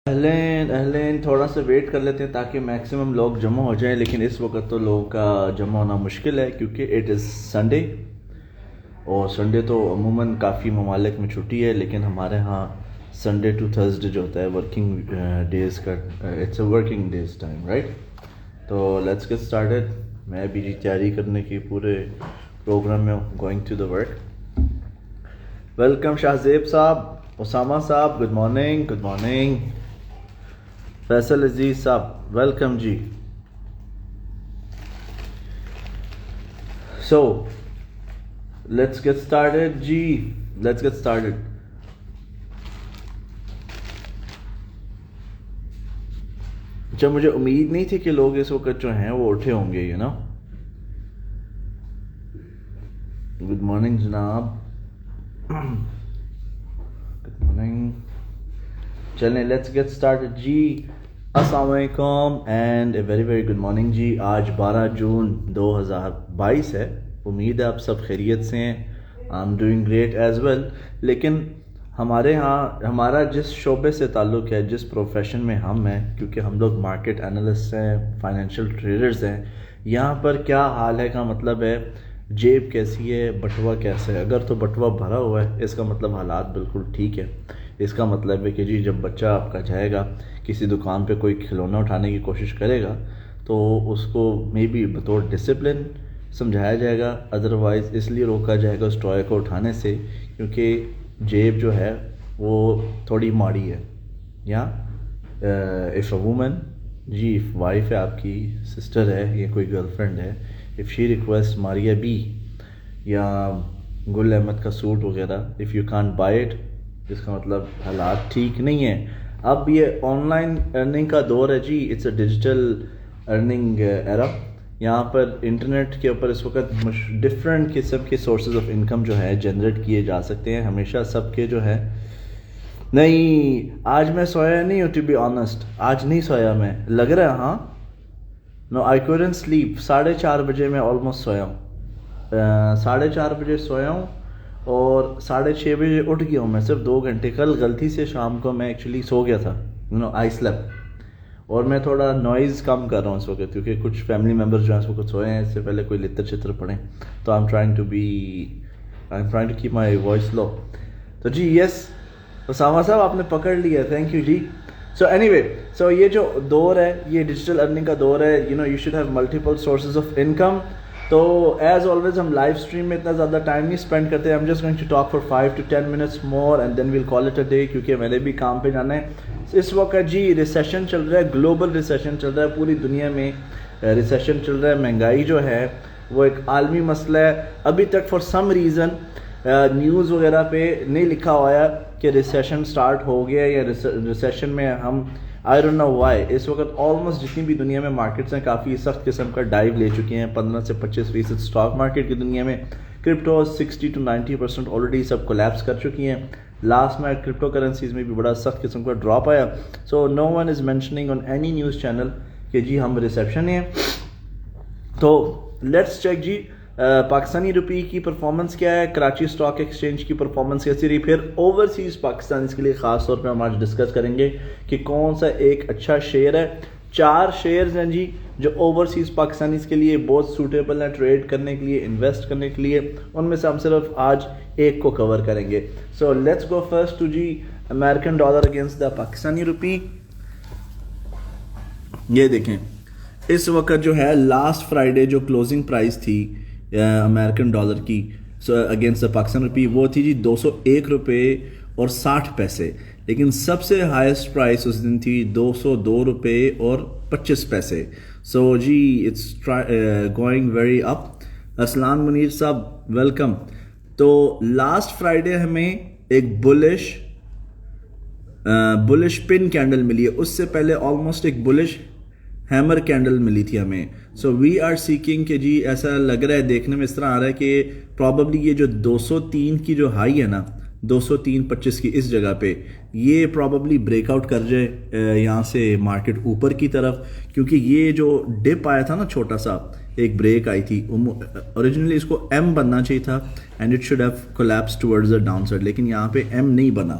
اہلین تھوڑا سا ویٹ کر لیتے ہیں تاکہ میکسیمم لوگ جمع ہو جائیں، لیکن اس وقت تو لوگوں کا جمع ہونا مشکل ہے کیونکہ اٹ از سنڈے، اور سنڈے تو عموماً کافی ممالک میں چھٹی ہے، لیکن ہمارے ہاں سنڈے ٹو تھرسڈے جو ہوتا ہے ورکنگ ڈیز کا، it's a working days time, right? تو لیٹس گیٹ اسٹارٹڈ. میں بھی تیاری کرنے کی پورے پروگرام میں going to the work. Welcome Shahzeb sahab, Usama sahab, good morning. Good morning. Faisal Aziz sahab welcome ji. So let's get started جی، لیٹس گیٹ اسٹارٹڈ. اچھا، مجھے امید نہیں تھی کہ لوگ اس وقت جو ہیں وہ اٹھے ہوں گے، یو نو. گڈ مارننگ جناب. Good morning. چلیں لیٹس گیٹ اسٹارٹڈ جی. السلام علیکم and a very very good morning جی. آج 12 جون 2022 ہے. امید ہے آپ سب خیریت سے ہیں. I am doing great as well. لیکن ہمارے ہاں ہمارا جس شعبے سے تعلق ہے، جس پروفیشن میں ہم ہیں، کیونکہ ہم لوگ مارکیٹ انالسٹ ہیں، فائنینشیل ٹریڈرز ہیں، یہاں پر کیا حال ہے کا مطلب ہے جیب کیسی ہے، بٹوا کیسا ہے. اگر تو بٹوا بھرا ہوا ہے اس کا مطلب حالات بالکل ٹھیک ہے. اس کا مطلب ہے کہ جی جب بچہ آپ کا جائے گا کسی دکان پہ کوئی کھلونا اٹھانے کی کوشش کرے گا تو اس کو مے بی بطور ڈسپلن سمجھایا جائے گا، ادروائز اس لیے روکا جائے گا اس ٹوائے کو اٹھانے سے کیونکہ جیب جو ہے وہ تھوڑی ماڑی ہے. یا اف اے وومن، جی وائف ہے آپ کی، سسٹر ہے یا کوئی گرل فرینڈ ہے، if she request Maria B یا گل احمد کا سوٹ وغیرہ، if you can't buy it, اس کا مطلب حالات ٹھیک نہیں ہیں. اب یہ آن لائن ارننگ کا دور ہے جی. اٹس اے ڈیجیٹل ارننگ ایرا. یہاں پر انٹرنیٹ کے اوپر اس وقت ڈفرینٹ قسم کے سورسز آف انکم جو ہے جنریٹ کیے جا سکتے ہیں. ہمیشہ سب کے جو ہے نہیں، آج میں سویا نہیں ہوں ٹو بی آنیسٹ. آج نہیں سویا میں، لگ رہا ہے ہاں. نو آئی کوڈنٹ سلیپ. 4:30 بجے میں آلموسٹ سویا ہوں. 4:30 بجے سویا ہوں اور 6:30 بجے اٹھ گیا ہوں میں صرف 2 گھنٹے. کل غلطی سے شام کو میں ایکچولی سو گیا تھا، آئی سلیپ. اور میں تھوڑا نوائز کم کر رہا ہوں اس وقت کیونکہ کچھ فیملی ممبرز جو ہیں اس وقت سوئے ہیں، اس سے پہلے کوئی لطر چتر پڑھیں، تو I am trying to keep my voice low. تو جی یس اسامہ صاحب آپ نے پکڑ لیا، تھینک یو جی. سو اینی وے، سو یہ جو دور ہے یہ ڈیجیٹل ارننگ کا دور ہے. You should have multiple sources of income. تو ایز آلویز ہم لائیو اسٹریم میں اتنا زیادہ ٹائم نہیں اسپینڈ کرتے. I'm just going to talk for 5 to 10 minutes more and then we'll call it a day کیونکہ میں نے بھی کام پہ جانا ہے. اس وقت جی ریسیشن چل رہا ہے، گلوبل ریسیشن چل رہا ہے، پوری دنیا میں ریسیشن چل رہا ہے. مہنگائی جو ہے وہ ایک عالمی مسئلہ ہے. ابھی تک فار سم ریزن نیوز وغیرہ پہ نہیں لکھا ہوا ہے کہ ریسیشن سٹارٹ ہو گیا یا ریسیشن میں ہم، آئی ڈونٹ نو وائی. اس وقت آلموسٹ جتنی بھی دنیا میں مارکیٹس ہیں کافی سخت قسم کا ڈائیو لے چکی ہیں. 15 سے 25% اسٹاک مارکیٹ کی دنیا میں. Crypto 60 to 90% already sub collapse کر چکی ہیں. لاسٹ میں کرپٹو کرنسیز میں بھی بڑا سخت قسم کا ڈراپ آیا. So no one is mentioning on any news channel کہ جی ہم ریسیپشن ہیں. تو لیٹس چیک جی پاکستانی روپی کی پرفارمنس کیا ہے، کراچی اسٹاک ایکسچینج کی پرفارمنس کیسی رہی، پھر اوورسیز پاکستانیز کے لیے خاص طور پہ ہم آج ڈسکس کریں گے کہ کون سا ایک اچھا شیئر ہے. 4 شیئرز ہیں جی جو اوورسیز پاکستانیز کے لیے بہت سوٹیبل ہیں ٹریڈ کرنے کے لیے، انویسٹ کرنے کے لیے. ان میں سے ہم صرف آج ایک کو کور کریں گے. So let's go first to جی American dollar against the Pakistani rupee. یہ دیکھیں اس وقت جو ہے لاسٹ فرائیڈے جو کلوزنگ پرائس تھی امریکن ڈالر کی اگینسٹ دا پاکستان روپی وہ تھی جی 201 روپے اور 60 پیسے. لیکن سب سے ہائیسٹ پرائس اس دن تھی 202 روپے اور 25 پیسے. سو جی it's going very up. Aslan Munir sahab welcome. تو لاسٹ فرائیڈے ہمیں ایک بلش پن کینڈل ملی ہے. اس سے پہلے آلموسٹ ایک بلش ہیمر کینڈل ملی تھی ہمیں. سو وی آر سیکنگ کہ جی ایسا لگ رہا ہے، دیکھنے میں اس طرح آ رہا ہے کہ پرابیبلی یہ جو 203 کی جو ہائی ہے نا 203.25 کی اس جگہ پہ یہ پرابیبلی بریک آؤٹ کر جائے یہاں سے مارکیٹ اوپر کی طرف، کیونکہ یہ جو ڈپ آیا تھا نا چھوٹا سا ایک بریک آئی تھی، اوریجنلی اس کو ایم بننا چاہیے تھا and it should have collapse towards the down side, لیکن یہاں پہ ایم نہیں بنا.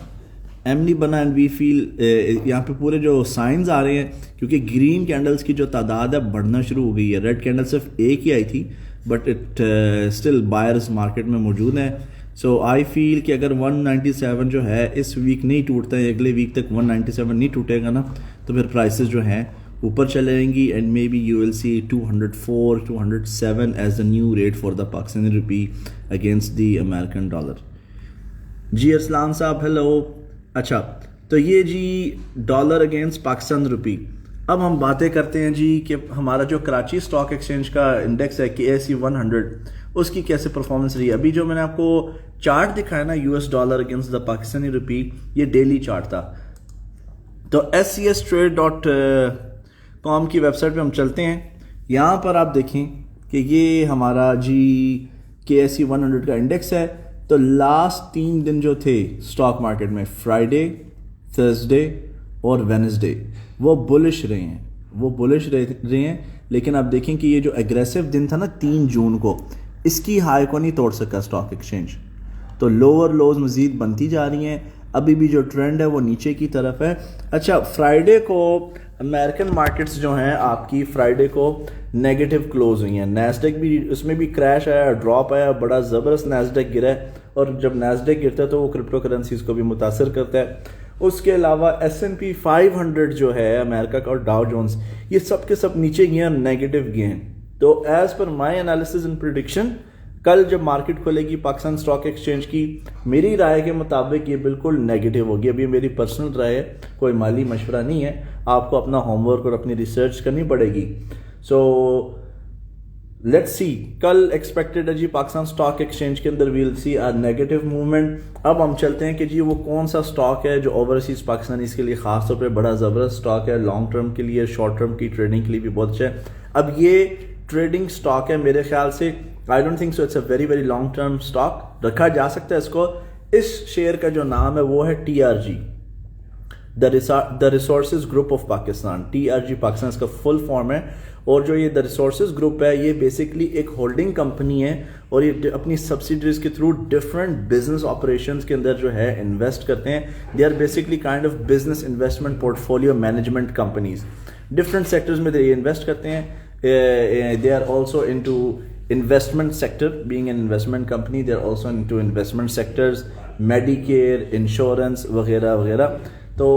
ایملی بنا اینڈ وی فیل یہاں پہ پورے جو سائنز آ رہے ہیں کیونکہ گرین کینڈلز کی جو تعداد ہے بڑھنا شروع ہو گئی ہے. ریڈ کینڈل صرف ایک ہی آئی تھی but it still buyers market میں موجود ہیں. سو آئی فیل کہ اگر 197 جو ہے اس ویک نہیں ٹوٹتا ہے, اگلے ویک تک 197 نہیں ٹوٹے گا نا, تو پھر پرائسز جو ہیں اوپر چلے جائیں گی and maybe you will see 204 207 as the new rate for the Pakistani rupee against the American dollar. جی ارسلان صاحب ہیلو. اچھا تو یہ جی ڈالر اگینسٹ پاکستان روپی. اب ہم باتیں کرتے ہیں جی کہ ہمارا جو کراچی اسٹاک ایکسچینج کا انڈیکس ہے KSE 100 اس کی کیسے پرفارمنس رہی ہے. ابھی جو میں نے آپ کو چارٹ دکھایا نا US dollar against the Pakistani rupee, یہ ڈیلی چارٹ تھا. تو SCStrade.com کی ویب سائٹ پہ ہم چلتے ہیں. یہاں پر آپ دیکھیں کہ یہ ہمارا جی KSE 100 کا انڈیکس ہے. تو لاسٹ 3 دن جو تھے اسٹاک مارکیٹ میں, فرائیڈے, تھرسڈے اور وینسڈے, وہ بلش رہے ہیں. لیکن آپ دیکھیں کہ یہ جو ایگریسو دن تھا نا 3 جون کو, اس کی ہائی کو نہیں توڑ سکا اسٹاک ایکسچینج. تو لوور لوز مزید بنتی جا رہی ہیں. ابھی بھی جو ٹرینڈ ہے وہ نیچے کی طرف ہے. اچھا فرائیڈے کو امریکن مارکیٹس جو ہیں آپ کی فرائیڈے کو نیگیٹو کلوز ہوئی ہیں. نیسڈیک بھی, اس میں بھی کریش آیا, ڈراپ آیا, بڑا زبردست نیسڈیک گرا ہے. اور جب نیسڈیک گرتا ہے تو وہ کرپٹو کرنسیز کو بھی متاثر کرتا ہے. اس کے علاوہ S&P 500 جو ہے امریکہ کا اور ڈاؤ جونز, یہ سب کے سب نیچے گئے ہیں, نیگیٹو گئے ہیں. تو as per my analysis and prediction, کل جب مارکیٹ کھلے گی پاکستان اسٹاک ایکسچینج کی, میری رائے کے مطابق یہ بالکل نیگیٹو ہوگی. ابھی میری پرسنل رائے ہے, کوئی مالی مشورہ نہیں ہے. آپ کو اپنا ہوم ورک اور اپنی ریسرچ کرنی پڑے گی. سو لیٹس سی, کل ایکسپیکٹڈ ہے جی پاکستان اسٹاک ایکسچینج کے اندر ویل سی آ نیگیٹو موومنٹ. اب ہم چلتے ہیں کہ جی وہ کون سا اسٹاک ہے جو اوورسیز پاکستانیز کے لیے خاص طور پہ بڑا زبردست اسٹاک ہے, لانگ ٹرم کے لیے, شارٹ ٹرم کی ٹریڈنگ کے لیے بھی بہت اچھا ہے. اب یہ ٹریڈنگ اسٹاک ہے میرے خیال سے, I don't think so it's a very very long term stock, رکھا جا سکتا ہے اس کو. اس شیئر کا جو نام ہے وہ ہے TRG, the resources group of Pakistan. TRG Pakistan اس کا فل فارم ہے. اور جو یہ دا ریسورسز گروپ ہے یہ بیسکلی ایک ہولڈنگ کمپنی ہے, اور یہ اپنی سبسیڈریز کے تھرو ڈفرینٹ بزنس آپریشنز کے اندر جو ہے انویسٹ کرتے ہیں. They are basically kind of business investment portfolio management companies. Different sectors میں یہ انویسٹ کرتے ہیں. They are also into investment sector, being an investment company they are also into investment sectors, Medicare, insurance وغیرہ وغیرہ. تو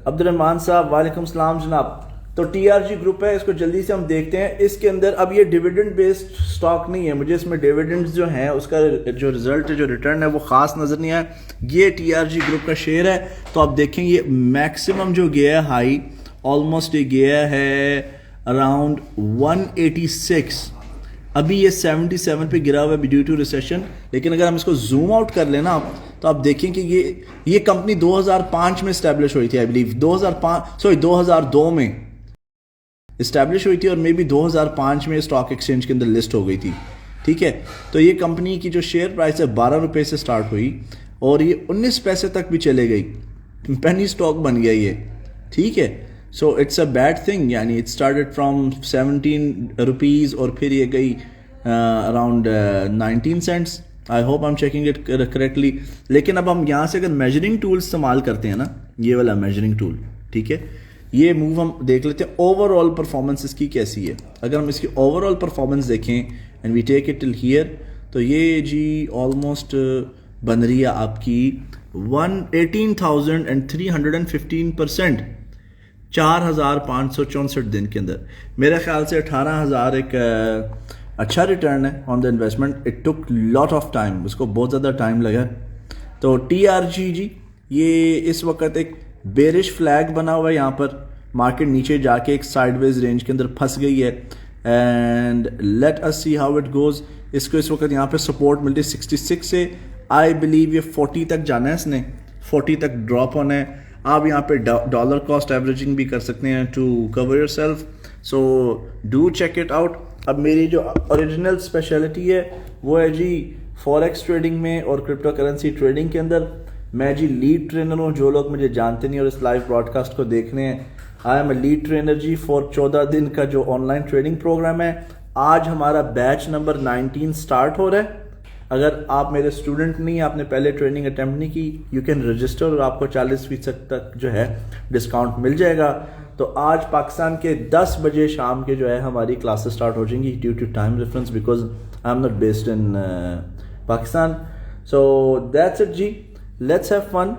عبد الرحمان صاحب وعلیکم السلام جناب. تو TRG گروپ ہے, اس کو جلدی سے ہم دیکھتے ہیں. اس کے اندر اب یہ ڈیویڈنڈ بیسڈ اسٹاک نہیں ہے, مجھے اس میں ڈیویڈنڈز جو ہیں اس کا جو رزلٹ ہے, جو ریٹرن ہے وہ خاص نظر نہیں آیا. یہ TRG گروپ کا شیئر ہے. تو آپ دیکھیں یہ میکسیمم جو گیا ہے ہائی آلموسٹ یہ گیا ہے اراؤنڈ 186. ابھی یہ 77 پہ گرا ہوا ہے ڈیو ٹو ریسیشن. لیکن اگر ہم اس کو زوم آؤٹ کر لیں نا تو آپ دیکھیں کہ یہ کمپنی 2005 میں اسٹیبلش ہوئی تھی, آئی بلیو 2002 میں اسٹیبلش ہوئی تھی, اور مے بی 2005 میں اسٹاک ایکسچینج کے اندر لسٹ ہو گئی تھی. ٹھیک ہے, تو یہ کمپنی کی جو شیئر پرائس ہے 12 روپے سے سٹارٹ ہوئی اور یہ 19 پیسے تک بھی چلے گئی, پینی اسٹاک بن گیا یہ. ٹھیک ہے, so it's a bad thing. یعنی اٹ اسٹارٹیڈ فرام 17 روپیز اور پھر یہ گئی around 19 cents. I hope I am checking it correctly. لیکن اب ہم یہاں سے اگر میجرنگ ٹول استعمال کرتے ہیں نا, یہ والا میجرنگ ٹول, ٹھیک ہے, یہ موو ہم دیکھ لیتے ہیں اوور آل پرفارمنس اس کی کیسی ہے. اگر ہم اس کی اوور آل پرفارمنس دیکھیں and we take it till here, تو یہ جی آلموسٹ بن رہی ہے آپ کی 18,315%, 4,564 دن کے اندر. میرے خیال سے 18,000 ایک اچھا ریٹرن ہے on the investment. It took lot of time, اس کو بہت زیادہ ٹائم لگا. تو TRG جی یہ اس وقت ایک بیرش فلیگ بنا ہوا ہے. یہاں پر مارکیٹ نیچے جا کے ایک سائیڈ ویز رینج کے اندر پھنس گئی ہے, and let us see how it goes. اس کو اس وقت یہاں پہ سپورٹ ملتی ہے 66 سے. آئی بلیو یہ 40 تک جانا ہے, اس نے 40 تک ڈراپ ہونا ہے. آپ یہاں پہ ڈالر کاسٹ ایوریجنگ بھی کر سکتے ہیں to cover yourself. So do check it out. اب میری جو اوریجنل اسپیشلٹی ہے وہ ہے جی فوریکس ٹریڈنگ میں اور کرپٹو کرنسی ٹریڈنگ کے اندر. میں جی لیڈ ٹرینر ہوں. جو لوگ مجھے جانتے نہیں اور اس لائیو براڈ کاسٹ کو دیکھ رہے ہیں, I am a lead trainer جی فور 14 دن کا جو آن لائن ٹریڈنگ پروگرام ہے. آج ہمارا بیچ نمبر 19 سٹارٹ ہو رہا ہے. اگر آپ میرے اسٹوڈنٹ نہیں، آپ نے پہلے ٹریننگ اٹیمپٹ نہیں کی، یو کین رجسٹر اور آپ کو 40% تک جو ہے ڈسکاؤنٹ مل جائے گا. تو آج پاکستان کے 10 بجے شام کے جو ہے ہماری کلاسز سٹارٹ ہو جائیں گی due to time reference because I am not based in Pakistan. So that's it ji, let's have fun,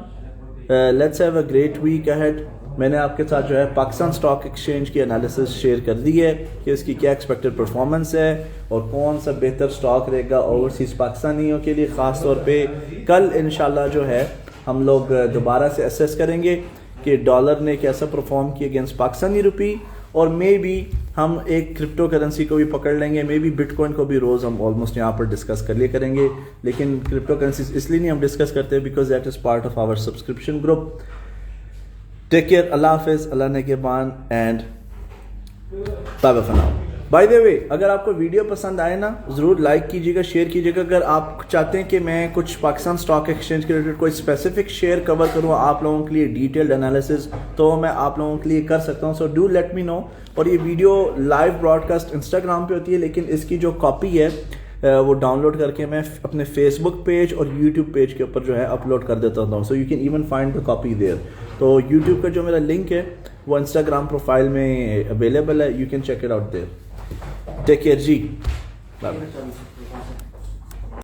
let's have a great week ahead. میں نے آپ کے ساتھ جو ہے پاکستان اسٹاک ایکسچینج کی انالیسس شیئر کر دی ہے کہ اس کی کیا ایکسپیکٹڈ پرفارمنس ہے اور کون سا بہتر اسٹاک رہے گا اوورسیز پاکستانیوں کے لیے. خاص طور پہ کل انشاءاللہ جو ہے ہم لوگ دوبارہ سے اسیس کریں گے کہ ڈالر نے کیسا پرفارم کیا اگینسٹ پاکستانی روپی، اور مے بی ہم ایک کرپٹو کرنسی کو بھی پکڑ لیں گے، مے بی بٹ کوائن کو بھی روز ہم آلموسٹ یہاں پر ڈسکس کر لیا کریں گے. لیکن کرپٹو کرنسیز اس لیے نہیں ہم ڈسکس کرتے because that is part of our subscription group. Take care, Allah حافظ، اللہ نگہبان and bye bye for now. By the way, اگر آپ کو ویڈیو پسند آئے نا ضرور لائک کیجیے گا، شیئر کیجیے گا. اگر آپ چاہتے ہیں کہ میں کچھ پاکستان اسٹاک ایکسچینج کے ریلیٹڈ کوئی اسپیسیفک شیئر کور کروں آپ لوگوں کے لیے ڈیٹیلڈ انالیسز، تو میں آپ لوگوں کے لیے کر سکتا ہوں. So do let me know. اور یہ video live broadcast Instagram پہ ہوتی ہے، لیکن اس کی جو کاپی ہے وہ ڈاؤن لوڈ کر کے میں اپنے فیس بک پیج اور یوٹیوب پیج کے اوپر جو ہے اپلوڈ کر دیتا ہوں. So you can even find the copy there. تو یوٹیوب کا جو میرا لنک ہے وہ انسٹاگرام پروفائل میں اویلیبل ہے، you can check it out there. Take care ji, bye bye.